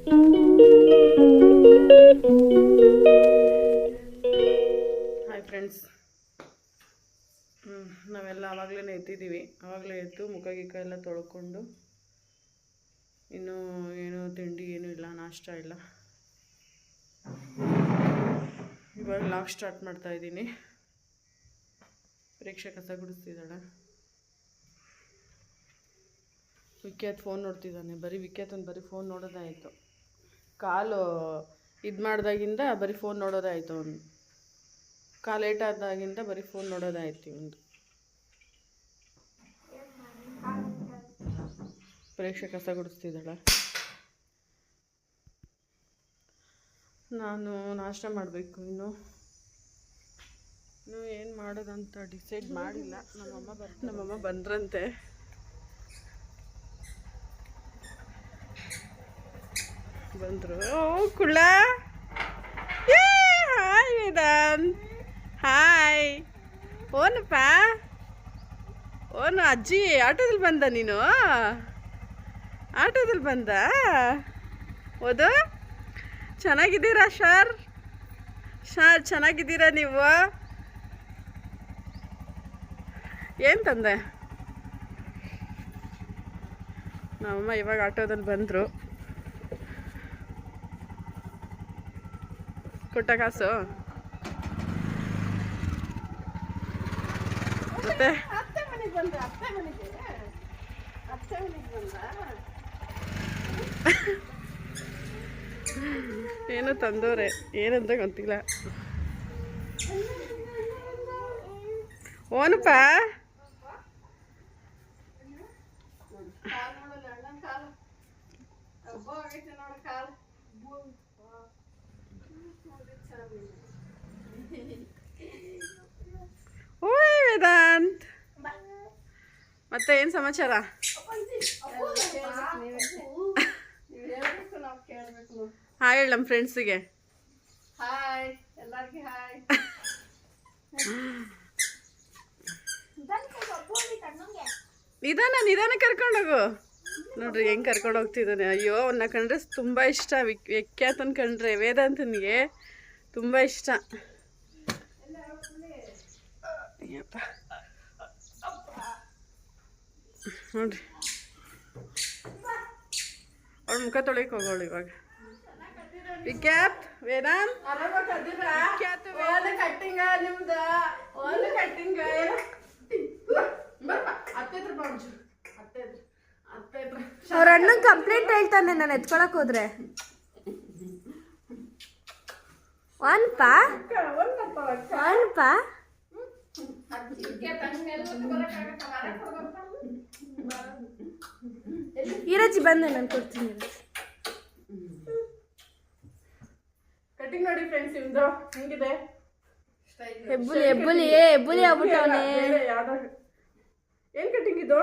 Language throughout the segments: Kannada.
ಹಾಯ್ ಫ್ರೆಂಡ್ಸ್, ನಾವೆಲ್ಲ ಆವಾಗಲೇ ಎದ್ದಿದ್ದೀವಿ. ಆವಾಗಲೇ ಎದ್ದು ಮುಖ ಗಿಕ್ಕ ಎಲ್ಲ ತೊಳ್ಕೊಂಡು, ಇನ್ನೂ ಏನು ತಿಂಡಿ ಏನೂ ಇಲ್ಲ, ನಾಷ್ಟ ಇಲ್ಲ. ಇವಾಗ ಲಾಗ್ ಸ್ಟಾರ್ಟ್ ಮಾಡ್ತಾಯಿದ್ದೀನಿ. ಪರೀಕ್ಷೆ ಕಸ ಗುಡಿಸ್ತಿದ್ದಾಳೆ. ವಿಖ್ಯಾತ್ ಫೋನ್ ನೋಡ್ತಿದ್ದಾನೆ. ವಿಖ್ಯಾತನ ಬರೀ ಫೋನ್ ನೋಡೋದಾಯಿತು. ಕಾಲು ಇದು ಮಾಡ್ದಾಗಿಂದ ಬರೀ ಫೋನ್ ನೋಡೋದಾಯಿತು. ಅವನು ಕಾಲು ಏಟಾದಾಗಿಂದ ಬರೀ ಫೋನ್ ನೋಡೋದಾಯ್ತು. ಒಂದು ಪರೀಕ್ಷೆ ಕಸ ಗುಡಿಸ್ತಿದ್ದಾಳೆ. ನಾನು ನಾಷ್ಟ ಮಾಡಬೇಕು. ಇನ್ನೂ ಏನು ಮಾಡೋದಂತ ಡಿಸೈಡ್ ಮಾಡಿಲ್ಲ. ನಮ್ಮಮ್ಮ ಬಂದ್ರಂತೆ. ಬಂದರು. ಕುಳ್ಳ, ಹಾಯ್ ವೇದಾಂತ್. ಹಾಯ್. ಓನಪ್ಪ, ಓನು ಅಜ್ಜಿ ಆಟೋದಲ್ಲಿ ಬಂದ? ನೀನು ಆಟೋದಲ್ಲಿ ಬಂದ? ಓದು. ಚೆನ್ನಾಗಿದ್ದೀರಾ ಸರ್? ಚೆನ್ನಾಗಿದ್ದೀರಾ ನೀವು? ಏನು ತಂದೆ? ನಮ್ಮಮ್ಮ ಇವಾಗ ಆಟೋದಲ್ಲಿ ಬಂದರು. ಕೊಟ್ಟ ಕಾಸು ಮತ್ತೆ ಏನು ತಂದವ್ರೆ, ಏನಂತ ಗೊತ್ತಿಲ್ಲ. ಓನಪ್ಪ, ಓಯ್ ವೇದಾಂತ್, ಮತ್ತೆ ಏನು ಸಮಾಚಾರ? ಹಾಯ್ ಹೇಳಿ ನಮ್ಮ ಫ್ರೆಂಡ್ಸಿಗೆ. ಹಾಯ್ ಎಲ್ಲರಿಗೆ. ಹಾಯ್. ನಿಧಾನ ಕರ್ಕೊಂಡೋಗು. ನೋಡ್ರಿ ಹೆಂಗೆ ಕರ್ಕೊಂಡು ಹೋಗ್ತಿದ್ದಾನೆ. ಅಯ್ಯೋ, ಅವನ್ನ ಕಂಡ್ರೆ ತುಂಬ ಇಷ್ಟ. ವಿಖ್ಯಾತನ ಕಂಡ್ರೆ ವೇದಾಂತನಿಗೆ ತುಂಬ ಇಷ್ಟ. ನೋಡ್ರಿ, ಅವಳ ಮುಖ ತೊಳೆಯಕ್ಕೆ ಹೋಗೋಳು ಇವಾಗ. ವಿಖ್ಯಾತ್, ವೇದಾಂತ್, ವಿಖ್ಯಾತ್ ಕಟ್ಟಿಂಗ ನಿಮ್ದು. ಒಂದು ಕಟ್ಟಿಂಗ ಅವ್ರ ಅಣ್ಣಂಗೆ ಕಂಪ್ಲೇಂಟ್ ಹೇಳ್ತಾನೆ ನಾನು ಎತ್ಕೊಳಕ್ ಹೋದ್ರೆ. ಒನ್ಪ ಈರಜ್ಜಿ ಬಂದೆ, ನಾನು ಕೊಡ್ತೀನಿ. ಕಟ್ಟಿಂಗ್ ನೋಡಿ ಫ್ರೆಂಡ್ಸ್, ನಿಮ್ದು ಹೆಂಗಿದೆ? ಹೆಬ್ಬುಲಿ ಆಗ್ಬಿಟ್ಟವನೆ. ಏನ್ ಕಟ್ಟಿಂಗ್ ಇದು?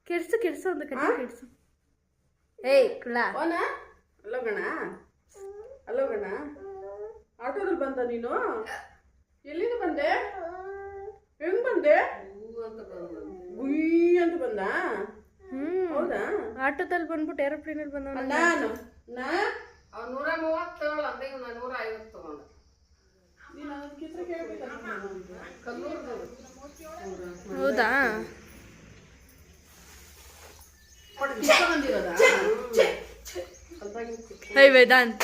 ಕೆಡ್ಸು ಒಂದು ಕಟ್ಟಿಂಗ್ ಕೆಡ್ಸು. ಏಯ್ ಕುಳ್ಳ, ಅಲ್ಲೋಗಣ. ಆಟೋದಲ್ಲಿ ಬಂದ ನೀನು? ಎಲ್ಲಿಂದ ಬಂದೆ? ಹೆಂಗ್ ಬಂದೆ? ಗುಯ್ ಅಂತ ಬಂದ? ಹೌದಾ? ಆಟೋದಲ್ಲಿ ಬಂದ್ಬಿಟ್ಟು ಏರೋಪ್ಲೇನಲ್ಲಿ ಬಂದ. ನಾನು 137 ಅಂದೆ, 150 ತಗೊಂಡ. ಹೌದಾ? ಓಯ್ ವೇದಾಂತ್,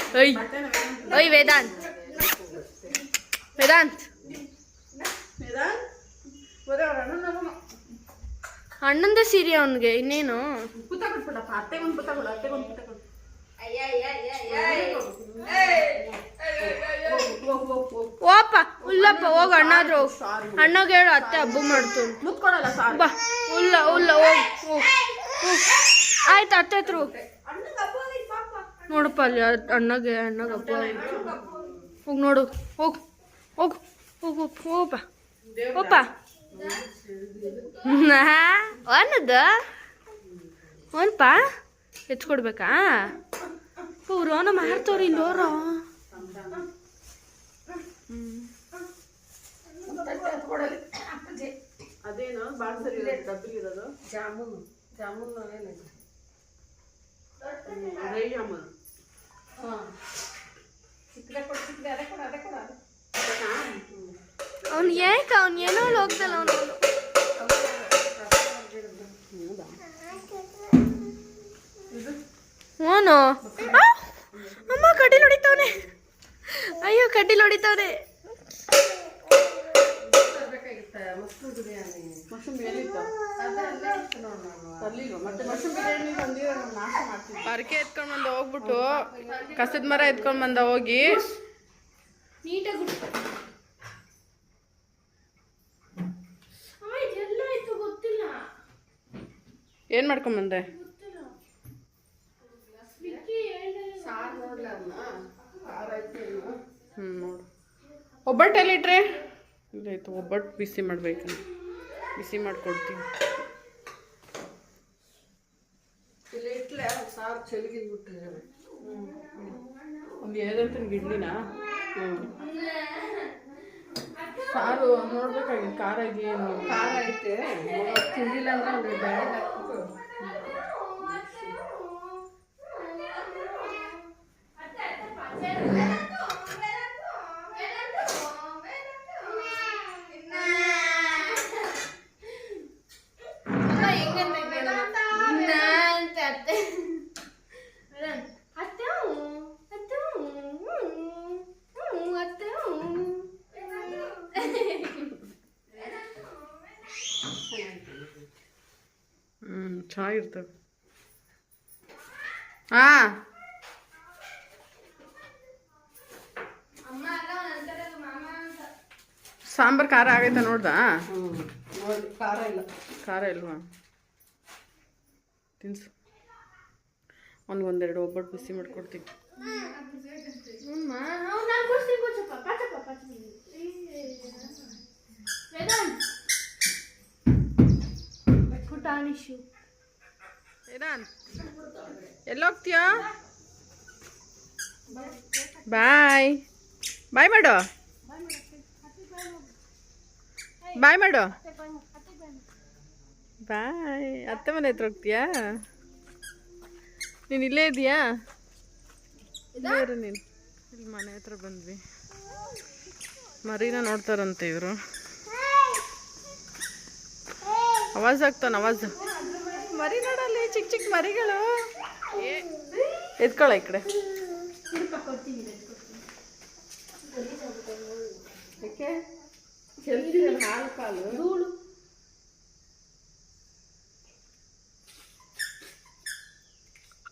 ಓಯ್ ವೇದಾಂತ್. ಅಣ್ಣಂದ ಸೀರೆ ಅವನಿಗೆ, ಇನ್ನೇನು? ಓಪ ಉಲ್ಲಪ್ಪ, ಹೋಗ ಅಣ್ಣಾದ್ರು. ಅಣ್ಣಗೆ ಹೇಳು, ಅತ್ತೆ ಹಬ್ಬ ಮಾಡ್ತು. ಬಾ ಉಲ್ಲ ಹೋಗ್. ಆಯ್ತು, ಅತ್ತೆ ಹತ್ರ ನೋಡಪ್ಪ. ಅಲ್ಲಿ ಅಣ್ಣಗೆ ಹಬ್ಬ ಹೋಗಿ ನೋಡು. ಹೋಗಪ್ಪ. ಒನ್ಪ ಎತ್ಕೊಡ್ಬೇಕಾ? ರೋನ ಮಾಡ್ತವ್ರಿ ಇಲ್ಲೋರ. ಅದೇನು ಬಾಕ್ಸಲ್ಲಿ ಡಬ್ಬಿಲಿರೋದು? ಜಾಮೂನು ಡ್ರೈ ಜಾಮೂನು. ಅವ್ನು ಏಕ ಅವ್ನು ಏನೋ ಹೋಗ್ದಲ್ಲ ಅವನು ಅವನು ಅಮ್ಮ ಕಡ್ಡಿಲ್ ಹೊಡಿತವನೆ. ಅಯ್ಯೋ ಕಡ್ಡಿಲ್ ಹೊಡಿತವನೆ. ಮಶ್ರೂಮ್ ಎಲ್ಲಿತ್ತು ತರ್ಲಿಲ್ವ? ಮತ್ತೆ ಮಶ್ರೂಮ್ ಬಿರಿಯಾನಿ ಬಂದಿರೋ ನಾಶ ಮಾಡ್ತೀವಿ. ಪರಕೆ ಎತ್ಕೊಂಡ್ ಬಂದ ಹೋಗ್ಬಿಟ್ಟು ಕಸದ ಮರ ಎತ್ಕೊಂಡ್ ಬಂದ ಹೋಗಿ ನೀಟಾಗಿ ಎಲ್ಲ ಆಯ್ತು ಗೊತ್ತಿಲ್ಲ. ಏನ್ ಮಾಡ್ಕೊಂಡ್ ಬಂದೆ? ನೋಡು ಒಬ್ಬಟ್ಟು ಎಲ್ಲಿಟ್ರೆ ಇಲ್ಲಾಯ್ತು. ಒಬ್ಬಟ್ಟು ಬಿಸಿ ಮಾಡ್ಬೇಕಂತ ಬಿಸಿ ಮಾಡ್ಕೊಡ್ತೀನಿ. ಒಂದು ಏದಂತ ಗಿಡ್ಲಿನ ಸಾರು ನೋಡ್ಬೇಕಾಗಿತ್ತು. ಖಾರ ಇದೆಯೇನು? ಖಾರ ಐತೆ ತಿಂದಿಲ್ಲ ಅಂದ್ರೆ ಒಂದು ಬೇಳೆ ಹಾಕ್ಬಿಟ್ಟು ಚೆನ್ನಾಗಿರ್ತವೆ. ಸಾಂಬಾರು ಖಾರ ಆಗೈತ ನೋಡ್ದಾ? ಖಾರ ಇಲ್ಲ. ಖಾರ ಇಲ್ವಾ? ತಿನ್ಸು. ಒಂದೆರಡು ಒಬ್ಬಟ್ಟು ಬಿಸಿ ಮಾಡ್ಕೊಡ್ತೀನಿ. ಎಲ್ಲೋಗ್ತೀಯಾ? ಬಾಯ್ ಬಾಯ್ ಮಾಡು. ಬಾಯ್ ಮಾಡು. ಬಾಯ್. ಅತ್ತೆ ಮನೆ ಹತ್ರ ಹೋಗ್ತೀಯಾ? ನೀನು ಇಲ್ಲೇ ಇದೆಯಾ? ನೀನು ಇಲ್ಲಿ ಮನೆ ಹತ್ರ ಬಂದ್ವಿ. ಮರಿನ ನೋಡ್ತಾರಂತೆ ಇವರು. ಆವಾಜ್ ಆಗ್ತಾನ ಆವಾಜ್. ಮರಿ ನೋಡಲ್ಲಿ ಚಿಕ್ಕ ಚಿಕ್ಕ ಮರಿಗಳು. ಎತ್ಕೊಳ್ಳ ಈ ಕಡೆ.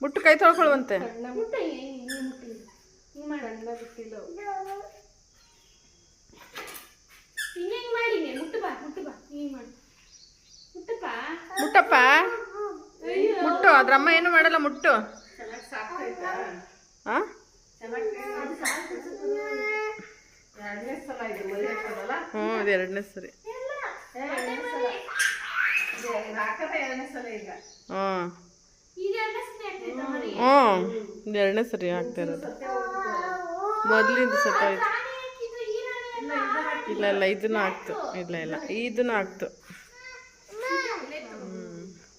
ಮುಟ್ಟು ಕೈ ತೊಳ್ಕೊಳ್ಳುವಂತೆ. ಮುಟ್ಟಪ್ಪ ಮುಟ್ಟು. ಅದ್ರಮ್ಮ ಏನು ಮಾಡಲ್ಲ. ಮುಟ್ಟು. ಹ್ಞೂ ಇದು ಎರಡನೇ ಸರಿ. ಇದು ಎರಡನೇ ಸರಿ ಆಗ್ತಾ ಇರೋದು. ಮೊದಲಿಂದ ಸತ್ತಾಯ್ತು. ಇಲ್ಲ ಇಲ್ಲ ಇದನ್ನು ಆಗ್ತು. ಇಲ್ಲ ಇಲ್ಲ ಇದನ್ನು ಆಗ್ತು.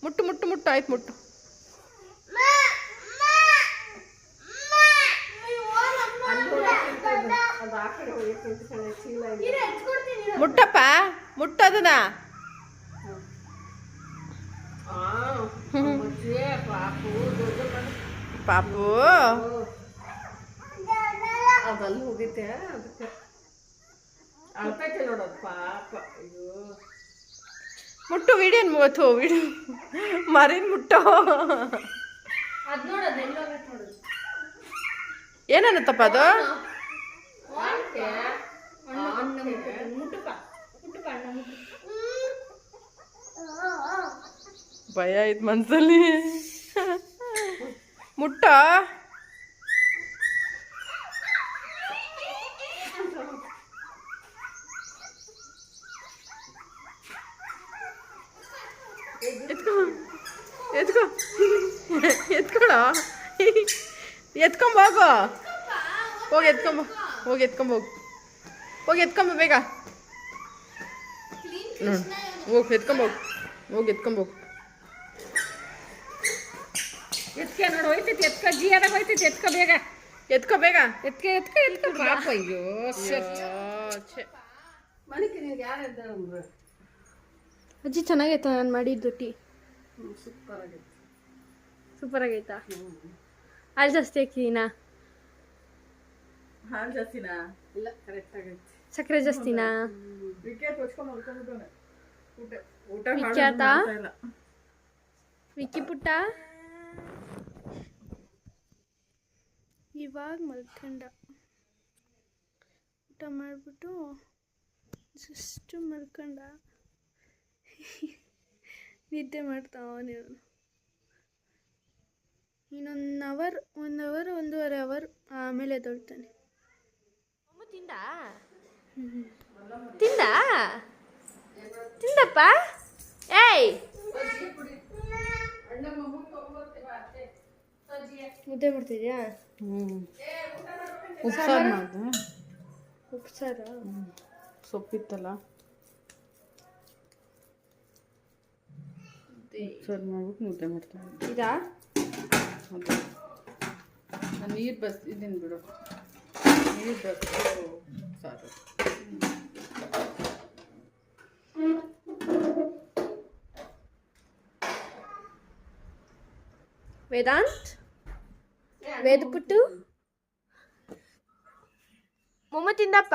ಮುಟ್ಟು ಮುಟ್ಟು ಮುಟ್ಟು ಆಯ್ತು. ಮುಟ್ಟು. ಮುಟ್ಟಪ್ಪ ಮುಟ್ಟು ಅದನ್ನ. ಪಾಪು ಅದಲ್ಲಿ ಹೋಗಿತ್ತೆ. ಅದಕ್ಕೆ ಅಳ್ತೈತೆ ನೋಡೋದು ಪಾಪ. ಅಯ್ಯೋ ಮುಟ್ಟು. ವಿಡಿಯೋ ವಿಡಿಯೋ ಮರಿನ್ ಮುಟ್ಟೋ. ಏನನ್ನತ್ತಪ್ಪ ಅದು? ಭಯ ಆಯ್ತು ಮನ್ಸಲ್ಲಿ. ಮುಟ್ಟ. ಎತ್ಕೊ ಎತ್ಕೊ ಎತ್ಕೊಳ. ಎತ್ಕೊಂಬೋಗು. ಹೋಗಿ ಎತ್ಕೊಂಬ. ಹೋಗಿ ಎತ್ಕೊಂಬೋಗು. ಹೋಗಿ ಎತ್ಕೊಂಬ ಬೇಗ. ನೋಡಿ ಹೋಗಿ ಎತ್ಕೊಂಬೋಗು. ಹೋಗಿ ಎತ್ಕೊಂಬೋಗು. ಎತ್ಕ ನೋಡು ಹೋಯ್ತೈತಿ. ಎತ್ಕ ಜಿಯಾದಾಗ ಹೋಯ್ತೈತಿ. ಎತ್ಕ ಬೇಗ. ಎತ್ಕೋ ಬೇಗ. ಎತ್ಕ ಪಾಪ ಅಯ್ಯೋ ಛೆ. ಮನೆಗೆ ನೀವು ಯಾರಿದ್ದಾರೆ ಅಜ್ಜಿ ಚೆನ್ನಾಗೈತಾ ನಾನು ಮಾಡಿದ್ದು ಟೀ? ಸೂಪರ್ ಆಗೈತೆ. ಸೂಪರ್ ಆಗೈತಾ? ಹಾಲು ಜಾಸ್ತಿ ಹಾಕಿದೀನಾ? ಹಾಲು ಜಾಸ್ತಿನಾ? ಇಲ್ಲ ಕರೆಕ್ಟ್ ಆಗೈತೆ. ಸಕ್ಕರೆ ಜಾಸ್ತಿನಾ? ವಿಕೆಟ್ ಹೊಚ್ಕೊಂಡು ಮಲ್ಕೊಂಡ್ಬಿಟ್ಟವನೆ. ಊಟ ವಿಖ್ಯಾತ? ಮಾಡ್ತಾ ಇಲ್ಲ. ವಿಕ್ಕಿ ಪುಟ್ಟ ಇವಾಗ ಮಲ್ಕೊಂಡ. ಊಟ ಮಾಡಿಬಿಟ್ಟು ಜಸ್ಟ್ ಮಲ್ಕೊಂಡ. ನಿದ್ದೆ ಮಾಡ್ತಾವನೆ ಅವನು. ಇನ್ನೊಂದು ಒಂದೂವರೆ ಅವರ್ ಆಮೇಲೆ ಎದ್ದೊಳ್ತಾನೆ. ತಿಂದಪ್ಪ? ಏಯ್ ಮುದ್ದೆ ಮಾಡ್ತಿದ್ಯಾ? ಉಪ್ಸಾರು ಮಾಡಿದೆ. ಉಪ್ಸಾರ? ಸೊಪ್ಪಿತ್ತಲ್ಲ, ಉಪ್ಸಾರು ಮಾಡ್ಬಿಟ್ಟು ಮುದ್ದೆ ಮಾಡ್ತಾ ಇದ್ದೆ. ಇದಾ? ಅದು ನಾನು ನೀರು ಇದೀನಿ ಬಿಡು. ನೀರು ಬಸ್ತು ಸಾರು. ವೇದಾಂತ್, ವೇದಪುಟ್ಟು ಮೊಮ್ಮ ತಿಂದಪ್ಪ?